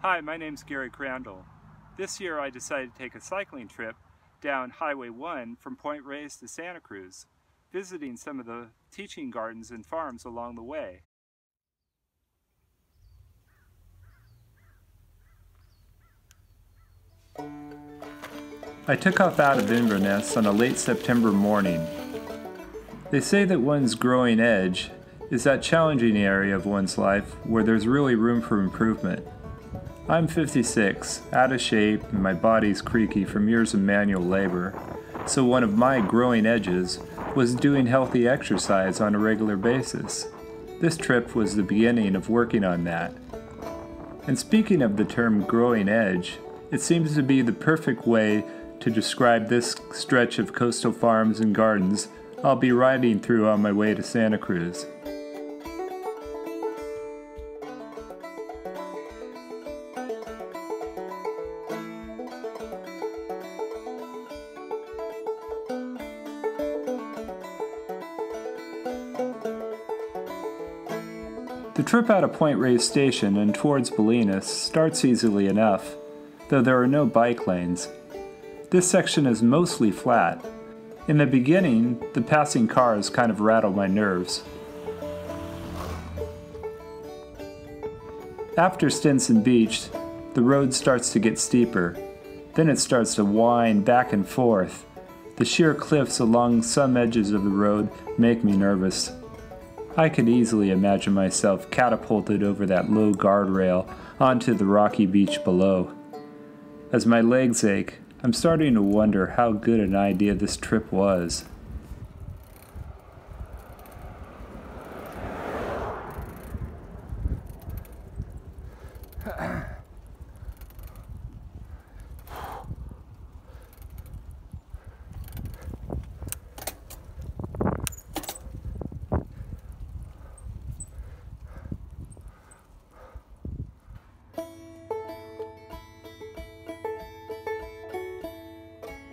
Hi, my name's Gary Crandall. This year I decided to take a cycling trip down Highway 1 from Point Reyes to Santa Cruz, visiting some of the teaching gardens and farms along the way. I took off out of Inverness on a late September morning. They say that one's growing edge is that challenging area of one's life where there's really room for improvement. I'm 56, out of shape, and my body's creaky from years of manual labor, so one of my growing edges was doing healthy exercise on a regular basis. This trip was the beginning of working on that. And speaking of the term growing edge, it seems to be the perfect way to describe this stretch of coastal farms and gardens I'll be riding through on my way to Santa Cruz. The trip out of Point Reyes Station and towards Bolinas starts easily enough, though there are no bike lanes. This section is mostly flat. In the beginning, the passing cars kind of rattle my nerves. After Stinson Beach, the road starts to get steeper. Then it starts to wind back and forth. The sheer cliffs along some edges of the road make me nervous. I could easily imagine myself catapulted over that low guardrail onto the rocky beach below. As my legs ache, I'm starting to wonder how good an idea this trip was.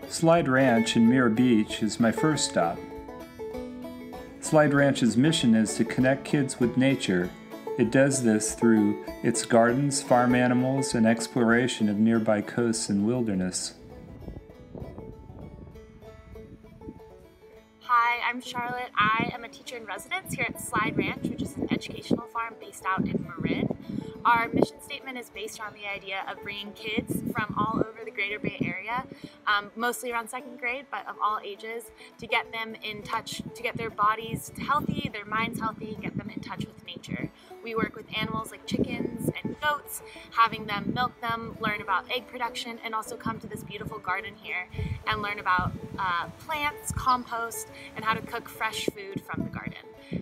Slide Ranch in Muir Beach is my first stop. Slide Ranch's mission is to connect kids with nature. It does this through its gardens, farm animals, and exploration of nearby coasts and wilderness. Hi, I'm Charlotte. I am a teacher in residence here at Slide Ranch, which is an educational farm based out in Marin. Our mission statement is based on the idea of bringing kids from all over the Greater Bay Area, mostly around second grade, but of all ages, to get them in touch, to get their bodies healthy, their minds healthy, get them in touch with nature. We work with animals like chickens and goats, having them milk them, learn about egg production, and also come to this beautiful garden here and learn about plants, compost, and how to cook fresh food from the garden.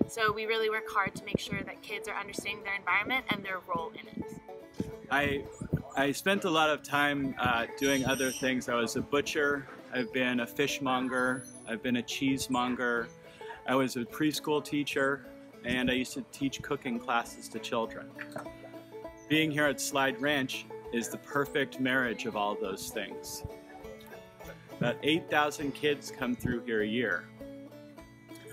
So we really work hard to make sure that kids are understanding their environment and their role in it. I spent a lot of time doing other things. I was a butcher, I've been a fishmonger, I've been a cheesemonger, I was a preschool teacher, and I used to teach cooking classes to children. Being here at Slide Ranch is the perfect marriage of all those things. About 8,000 kids come through here a year.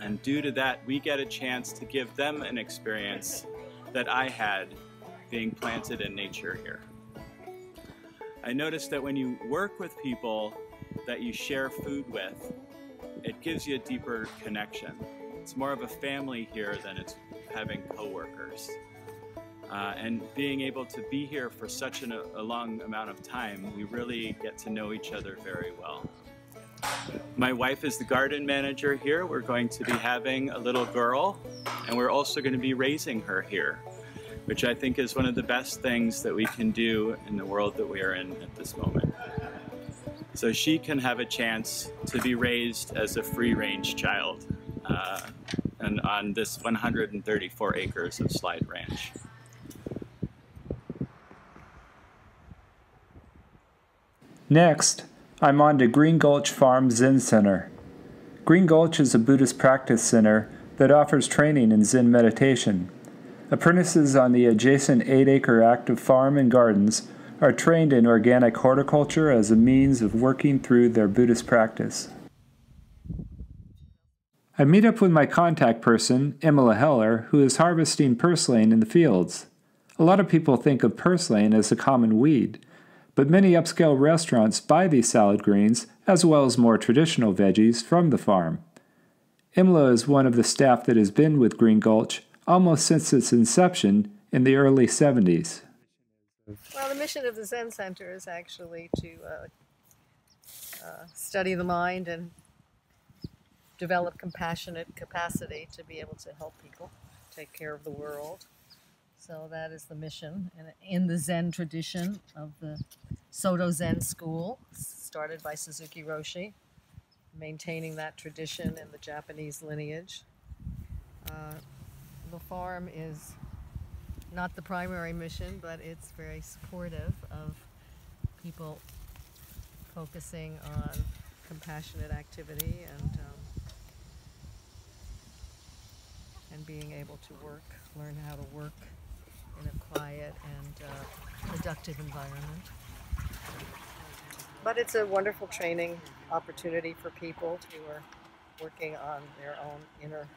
And due to that, we get a chance to give them an experience that I had being planted in nature here. I noticed that when you work with people that you share food with, it gives you a deeper connection. It's more of a family here than it's having coworkers. And being able to be here for such a long amount of time, we really get to know each other very well. My wife is the garden manager here. We're going to be having a little girl, and we're also going to be raising her here, which I think is one of the best things that we can do in the world that we are in at this moment. So she can have a chance to be raised as a free-range child and on this 134 acres of Slide Ranch. Next, I'm on to Green Gulch Farm Zen Center. Green Gulch is a Buddhist practice center that offers training in Zen meditation. Apprentices on the adjacent 8-acre active farm and gardens are trained in organic horticulture as a means of working through their Buddhist practice. I meet up with my contact person, Emma Heller, who is harvesting purslane in the fields. A lot of people think of purslane as a common weed, but many upscale restaurants buy these salad greens as well as more traditional veggies from the farm. Imla is one of the staff that has been with Green Gulch almost since its inception in the early 70s. Well, the mission of the Zen Center is actually to study the mind and develop compassionate capacity to be able to help people take care of the world. So that is the mission. And in the Zen tradition of the Soto Zen school, started by Suzuki Roshi, maintaining that tradition in the Japanese lineage. The farm is not the primary mission, but it's very supportive of people focusing on compassionate activity and being able to work, learn how to work in a quiet and productive environment. But it's a wonderful training opportunity for people who are working on their own inner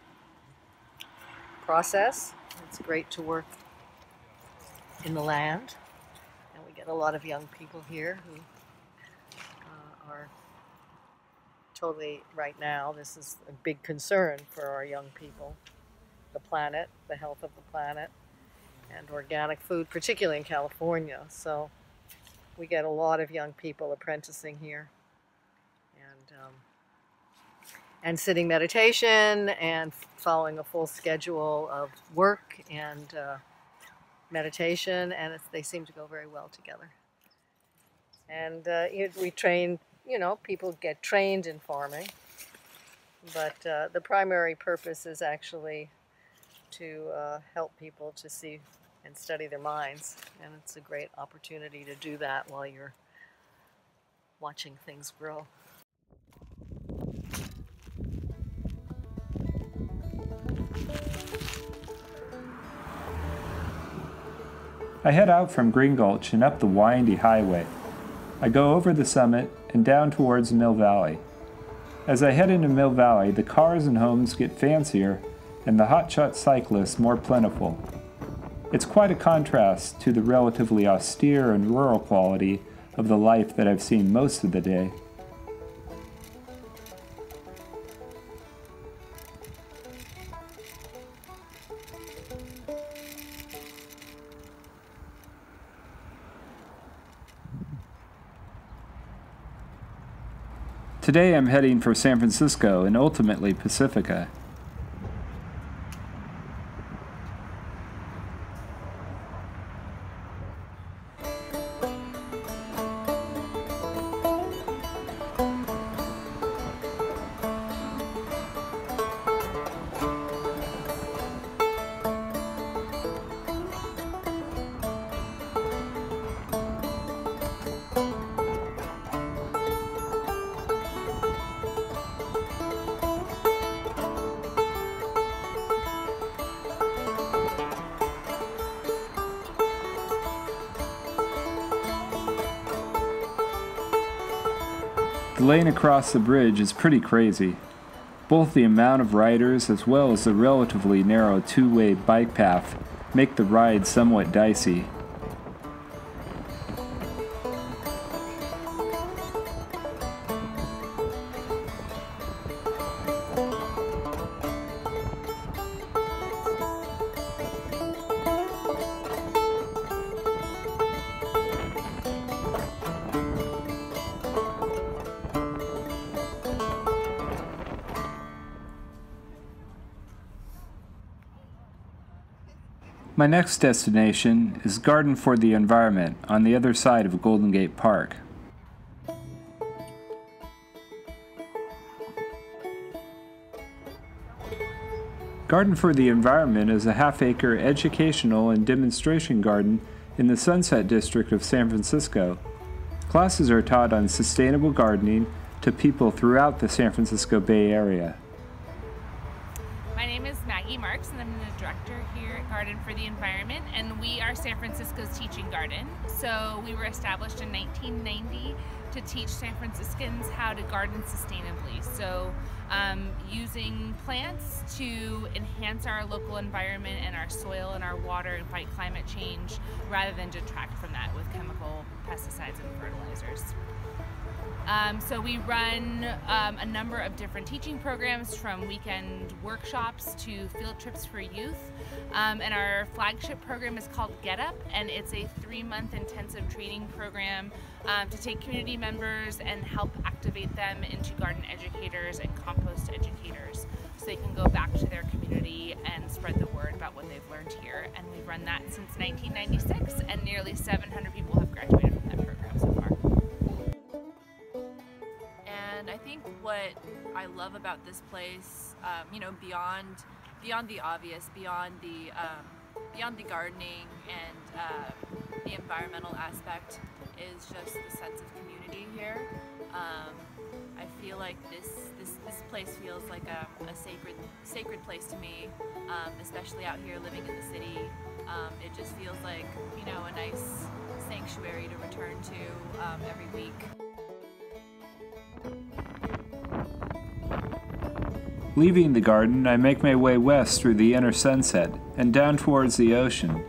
process. It's great to work in the land, and we get a lot of young people here who are totally, right now, this is a big concern for our young people, the planet, the health of the planet, and organic food, particularly in California. So we get a lot of young people apprenticing here, and sitting meditation and following a full schedule of work and meditation, and they seem to go very well together. And we train, people get trained in farming, but the primary purpose is actually to help people to see and study their minds, and it's a great opportunity to do that while you're watching things grow. I head out from Green Gulch and up the windy highway. I go over the summit and down towards Mill Valley. As I head into Mill Valley, the cars and homes get fancier and the hotshot cyclists more plentiful. It's quite a contrast to the relatively austere and rural quality of the life that I've seen most of the day. Today I'm heading for San Francisco and ultimately Pacifica. The lane across the bridge is pretty crazy. Both the amount of riders as well as the relatively narrow two-way bike path make the ride somewhat dicey. My next destination is Garden for the Environment on the other side of Golden Gate Park. Garden for the Environment is a half-acre educational and demonstration garden in the Sunset District of San Francisco. Classes are taught on sustainable gardening to people throughout the San Francisco Bay Area. My name is Maggie Marks, and I'm the director here at Garden for the Environment, and we are San Francisco's teaching garden. So we were established in 1990 to teach San Franciscans how to garden sustainably. So using plants to enhance our local environment and our soil and our water and fight climate change rather than detract from that with chemical pesticides and fertilizers. So we run a number of different teaching programs, from weekend workshops to field trips for youth. And our flagship program is called Get Up, and it's a 3-month intensive training program to take community members and help activate them into garden educators and compost educators, so they can go back to their community and spread the word about what they've learned here. And we've run that since 1996, and nearly 700 people have graduated from that program so far. And I think what I love about this place, you know, beyond the obvious, beyond the gardening and the environmental aspect, is just the sense of community here. I feel like this place feels like a sacred place to me, especially out here living in the city. It just feels like, you know, a nice sanctuary to return to every week. Leaving the garden, I make my way west through the inner Sunset and down towards the ocean.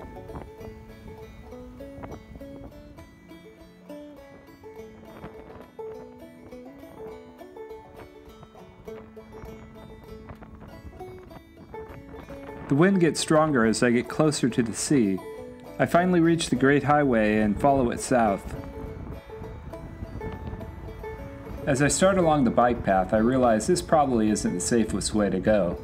The wind gets stronger as I get closer to the sea. I finally reach the Great Highway and follow it south. As I start along the bike path, I realize this probably isn't the safest way to go.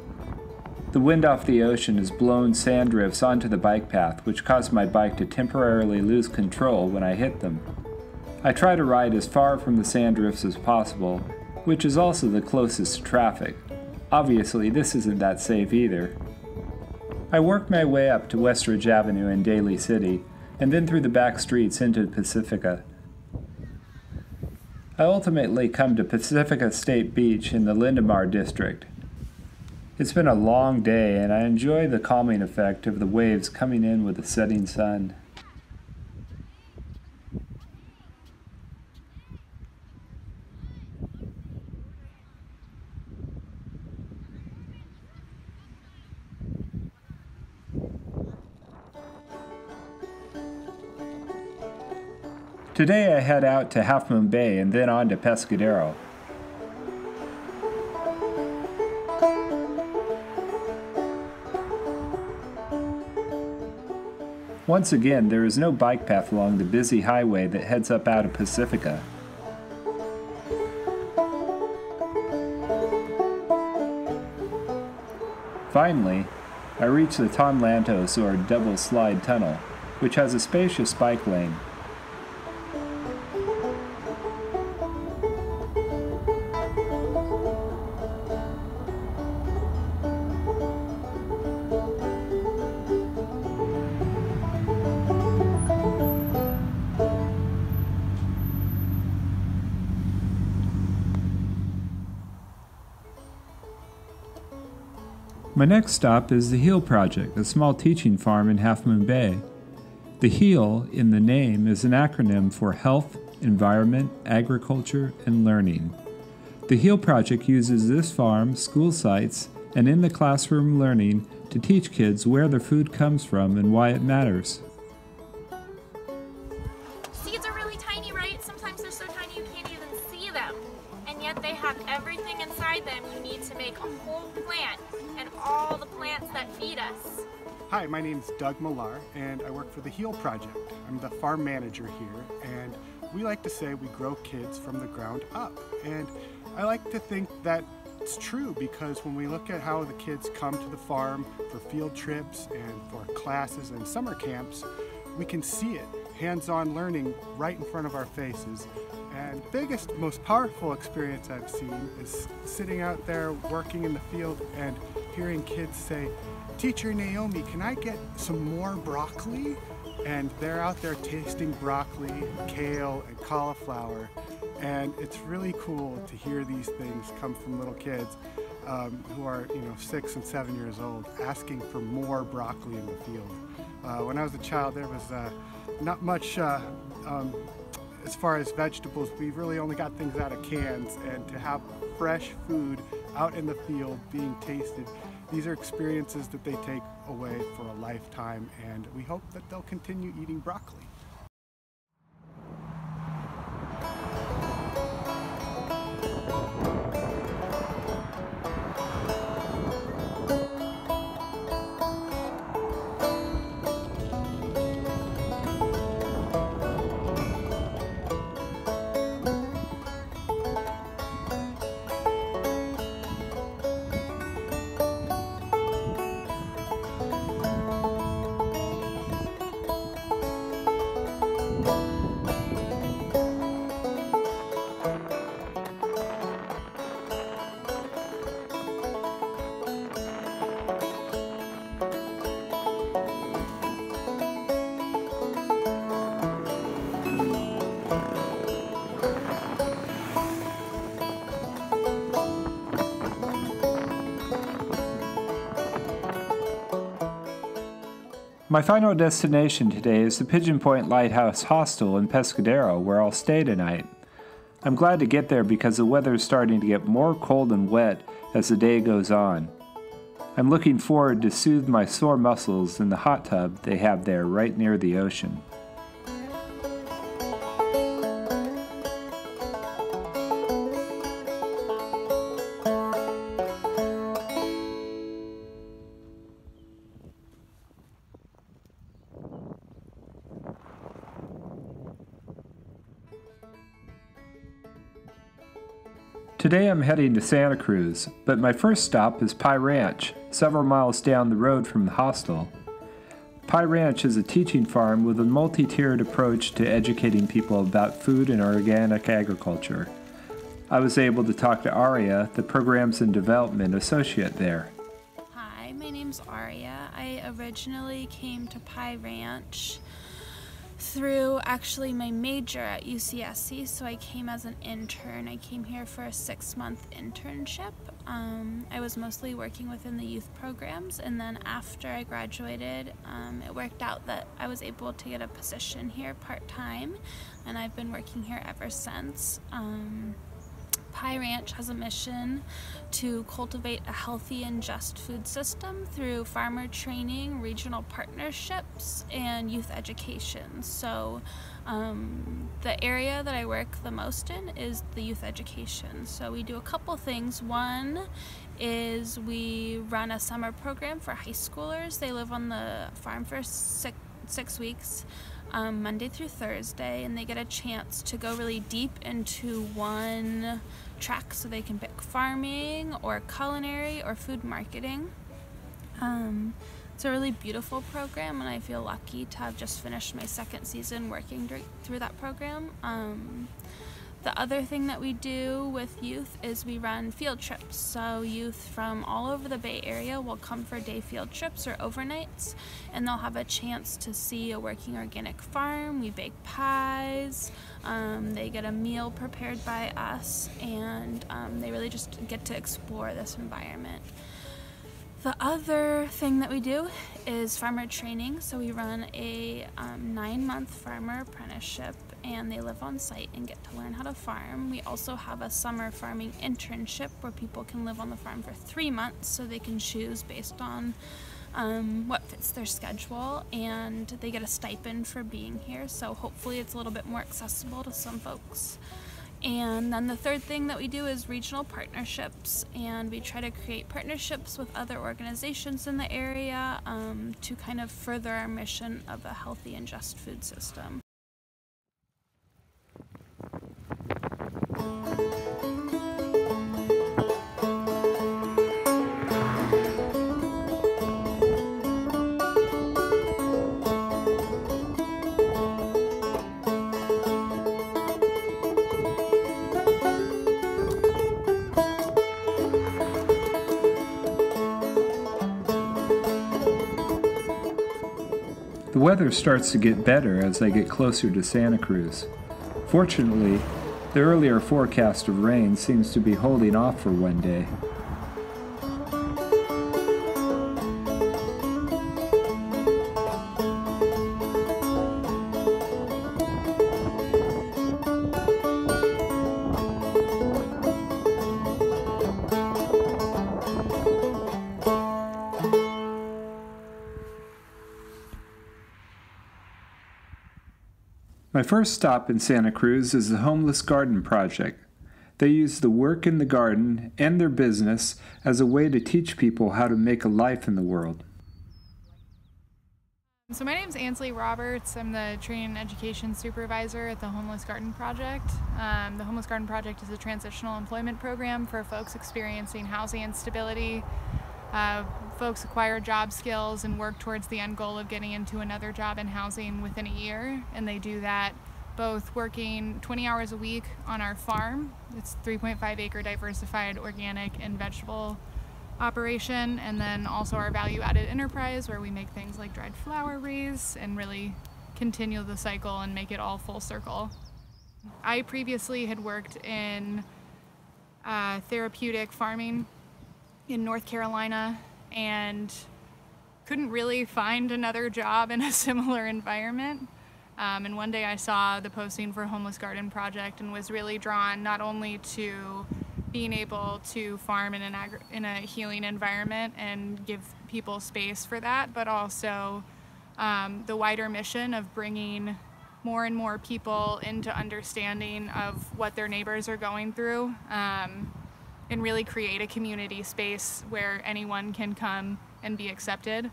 The wind off the ocean has blown sand drifts onto the bike path, which caused my bike to temporarily lose control when I hit them. I try to ride as far from the sand drifts as possible, which is also the closest to traffic. Obviously, this isn't that safe either. I work my way up to Westridge Avenue in Daly City, and then through the back streets into Pacifica. I ultimately come to Pacifica State Beach in the Lindemar district. It's been a long day, and I enjoy the calming effect of the waves coming in with the setting sun. Today I head out to Half Moon Bay and then on to Pescadero. Once again, there is no bike path along the busy highway that heads up out of Pacifica. Finally, I reach the Tom Lantos, or Double Slide Tunnel, which has a spacious bike lane. My next stop is the HEAL Project, a small teaching farm in Half Moon Bay. The HEAL in the name is an acronym for Health, Environment, Agriculture, and Learning. The HEAL Project uses this farm, school sites, and in the classroom learning to teach kids where their food comes from and why it matters. Seeds are really tiny, right? Sometimes they're so tiny you can't even see them. And yet they have everything inside them you need to make a whole plant and all the plants that feed us. Hi, my name is Doug Millar, and I work for the HEAL Project. I'm the farm manager here, and we like to say we grow kids from the ground up. And I like to think that it's true, because when we look at how the kids come to the farm for field trips and for classes and summer camps, we can see it, hands-on learning right in front of our faces. And the biggest, most powerful experience I've seen is sitting out there working in the field and hearing kids say, "Teacher Naomi, can I get some more broccoli?" And they're out there tasting broccoli, kale, and cauliflower. And it's really cool to hear these things come from little kids who are, 6 and 7 years old, asking for more broccoli in the field. When I was a child, there was not much as far as vegetables, we've really only got things out of cans, and to have fresh food out in the field being tasted, these are experiences that they take away for a lifetime, and we hope that they'll continue eating broccoli. My final destination today is the Pigeon Point Lighthouse Hostel in Pescadero, where I'll stay tonight. I'm glad to get there because the weather is starting to get more cold and wet as the day goes on. I'm looking forward to soothe my sore muscles in the hot tub they have there right near the ocean. Today I'm heading to Santa Cruz, but my first stop is Pie Ranch, several miles down the road from the hostel. Pie Ranch is a teaching farm with a multi-tiered approach to educating people about food and organic agriculture. I was able to talk to Aria, the Programs and Development Associate there. Hi, my name's Aria. I originally came to Pie Ranch through actually my major at UCSC, so I came as an intern. I came here for a 6-month internship. I was mostly working within the youth programs, and then after I graduated, it worked out that I was able to get a position here part-time, and I've been working here ever since. Pie Ranch has a mission to cultivate a healthy and just food system through farmer training, regional partnerships, and youth education. So the area that I work the most in is the youth education. So we do a couple things. One is we run a summer program for high schoolers. They live on the farm for six weeks. Monday through Thursday, and they get a chance to go really deep into one track, so they can pick farming or culinary or food marketing. It's a really beautiful program, and I feel lucky to have just finished my 2nd season working through that program. The other thing that we do with youth is we run field trips. So youth from all over the Bay Area will come for day field trips or overnights, and they'll have a chance to see a working organic farm. We bake pies, they get a meal prepared by us, and they really just get to explore this environment. The other thing that we do is farmer training. So we run a 9-month farmer apprenticeship, and they live on site and get to learn how to farm. We also have a summer farming internship where people can live on the farm for 3 months, so they can choose based on what fits their schedule, and they get a stipend for being here. So hopefully it's a little bit more accessible to some folks. And then the third thing that we do is regional partnerships, and we try to create partnerships with other organizations in the area to kind of further our mission of a healthy and just food system. The weather starts to get better as I get closer to Santa Cruz. Fortunately, the earlier forecast of rain seems to be holding off for one day. My first stop in Santa Cruz is the Homeless Garden Project. They use the work in the garden and their business as a way to teach people how to make a life in the world. So my name is Ansley Roberts. I'm the Training and Education Supervisor at the Homeless Garden Project. The Homeless Garden Project is a transitional employment program for folks experiencing housing instability. Folks acquire job skills and work towards the end goal of getting into another job in housing within a year, and they do that both working 20 hours a week on our farm. It's 3.5 acre diversified organic and vegetable operation, and then also our value-added enterprise where we make things like dried flower wreaths and really continue the cycle and make it all full circle. I previously had worked in therapeutic farming in North Carolina and couldn't really find another job in a similar environment. And one day I saw the posting for Homeless Garden Project and was really drawn not only to being able to farm in a healing environment and give people space for that, but also the wider mission of bringing more and more people into understanding of what their neighbors are going through, and really create a community space where anyone can come and be accepted.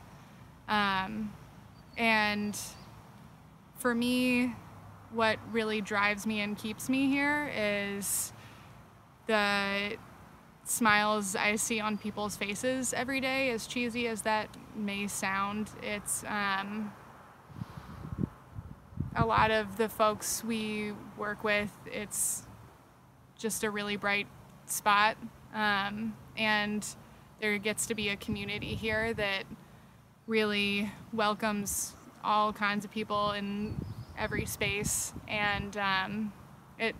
And for me, what really drives me and keeps me here is the smiles I see on people's faces every day. As cheesy as that may sound, it's a lot of the folks we work with, it's just a really bright spot, and there gets to be a community here that really welcomes all kinds of people in every space, and it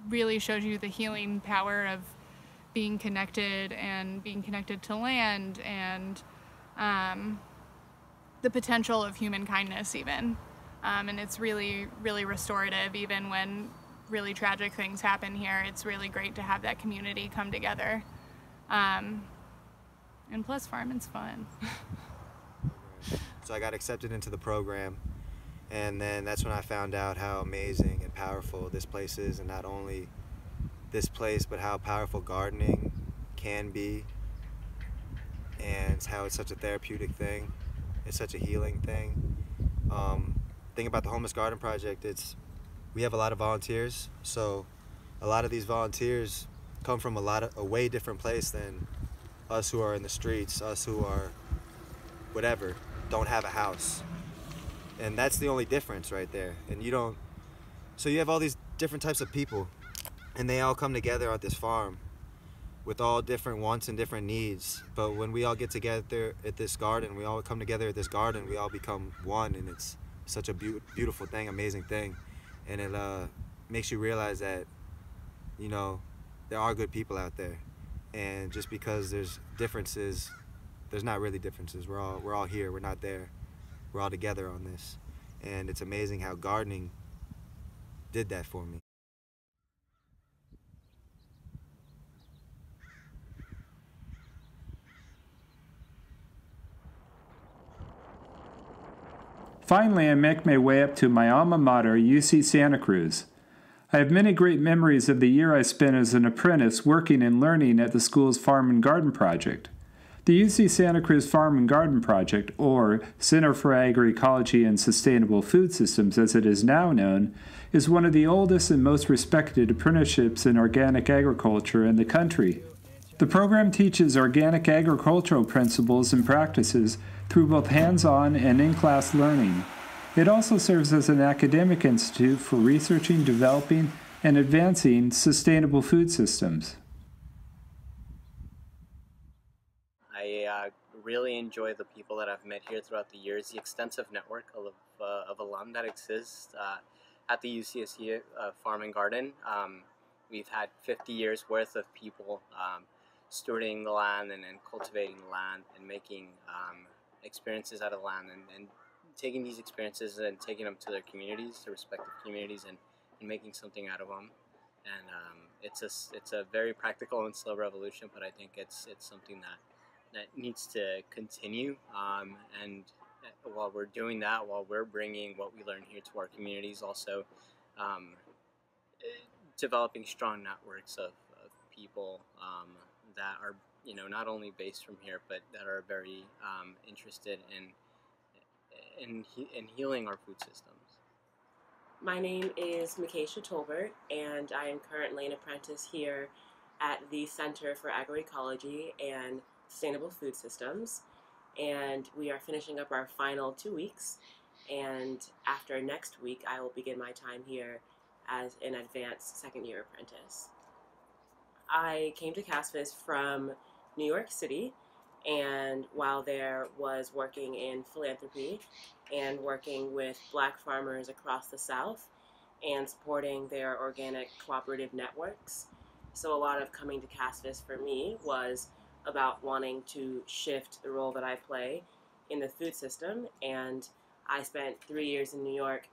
really shows you the healing power of being connected and being connected to land, and the potential of human kindness even, and it's really, really restorative. Even when really tragic things happen here, it's really great to have that community come together, and plus farming's fun. So I got accepted into the program, and then that's when I found out how amazing and powerful this place is, and not only this place, but how powerful gardening can be, and how it's such a therapeutic thing. It's such a healing thing. Thing about the Homeless Garden Project, we have a lot of volunteers, so a lot of these volunteers come from a way different place than us who are in the streets, us who are whatever, don't have a house. And that's the only difference right there. And so you have all these different types of people, and they all come together at this farm with all different wants and different needs. But when we all get together at this garden, we all come together at this garden, we all become one, and it's such a beautiful thing, amazing thing. And it makes you realize that, there are good people out there. And just because there's differences, there's not really differences. We're all here, we're not there. We're all together on this. And it's amazing how gardening did that for me. Finally, I make my way up to my alma mater, UC Santa Cruz. I have many great memories of the year I spent as an apprentice working and learning at the school's Farm and Garden Project. The UC Santa Cruz Farm and Garden Project, or Center for Agroecology and Sustainable Food Systems as it is now known, is one of the oldest and most respected apprenticeships in organic agriculture in the country. The program teaches organic agricultural principles and practices through both hands-on and in-class learning. It also serves as an academic institute for researching, developing, and advancing sustainable food systems. I really enjoy the people that I've met here throughout the years, the extensive network of alum that exists at the UCSC Farm and Garden. We've had 50 years worth of people stewarding the land and cultivating the land and making experiences out of the land, and taking these experiences and taking them to their communities, their respective communities, and making something out of them. And it's a very practical and slow revolution, but I think it's something that needs to continue, and while we're doing that, while we're bringing what we learn here to our communities, also developing strong networks of people that are, you know, not only based from here, but that are very interested in healing our food systems. My name is Makaisha Tolbert, and I am currently an apprentice here at the Center for Agroecology and Sustainable Food Systems. And we are finishing up our final 2 weeks, and after next week I will begin my time here as an advanced second-year apprentice. I came to CASFAS from New York City, and while there was working in philanthropy and working with Black farmers across the South and supporting their organic cooperative networks. So a lot of coming to CASFAS for me was about wanting to shift the role that I play in the food system, and I spent 3 years in New York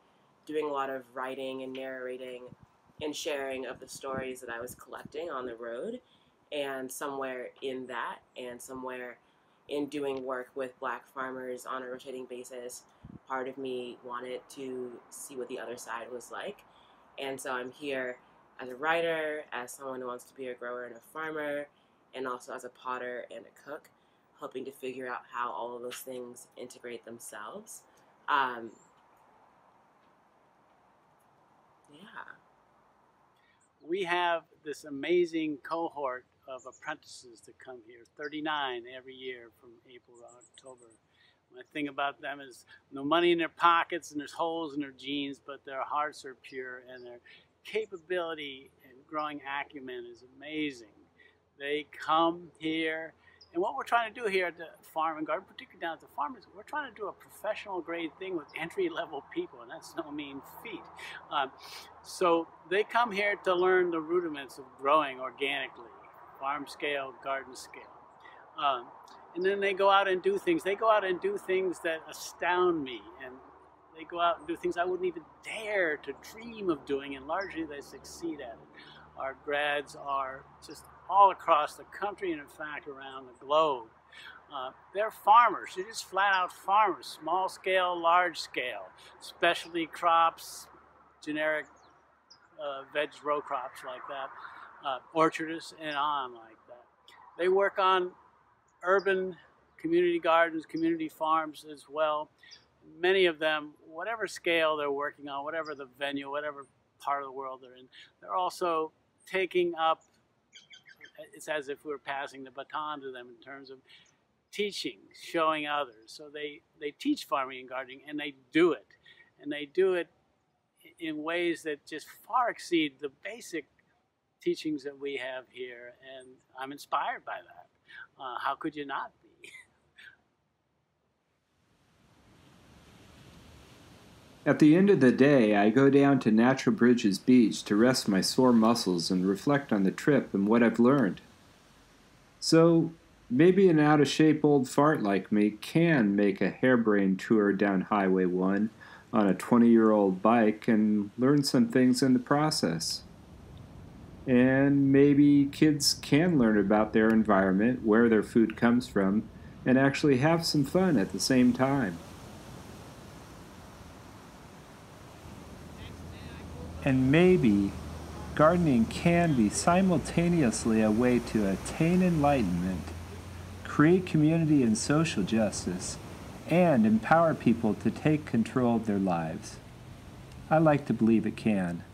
doing a lot of writing and narrating and sharing of the stories that I was collecting on the road. And somewhere in that, and somewhere in doing work with Black farmers on a rotating basis, part of me wanted to see what the other side was like. And so I'm here as a writer, as someone who wants to be a grower and a farmer, and also as a potter and a cook, hoping to figure out how all of those things integrate themselves. We have this amazing cohort of apprentices that come here, 39 every year from April to October. My thing about them is no money in their pockets and there's holes in their jeans, but their hearts are pure and their capability and growing acumen is amazing. They come here, and what we're trying to do here at the Farm and Garden, particularly down at the farm, is we're trying to do a professional grade thing with entry-level people, and that's no mean feat. So they come here to learn the rudiments of growing organically, farm scale, garden scale. And then they go out and do things. They go out and do things that astound me, and they go out and do things I wouldn't even dare to dream of doing, and largely they succeed at it. Our grads are just all across the country and in fact around the globe. They're farmers. They're just flat out farmers, small scale, large scale, specialty crops, generic veg row crops like that, orchardists and on like that. They work on urban community gardens, community farms as well. Many of them, whatever scale they're working on, whatever the venue, whatever part of the world they're in, they're also taking up, it's as if we're passing the baton to them in terms of teaching, showing others. So they teach farming and gardening, and they do it. And they do it in ways that just far exceed the basic teachings that we have here, and I'm inspired by that. How could you not be? At the end of the day, I go down to Natural Bridges Beach to rest my sore muscles and reflect on the trip and what I've learned. So, maybe an out-of-shape old fart like me can make a harebrained tour down Highway 1 on a 20-year-old bike and learn some things in the process. And maybe kids can learn about their environment, where their food comes from, and actually have some fun at the same time. And maybe gardening can be simultaneously a way to attain enlightenment, create community and social justice, and empower people to take control of their lives. I like to believe it can.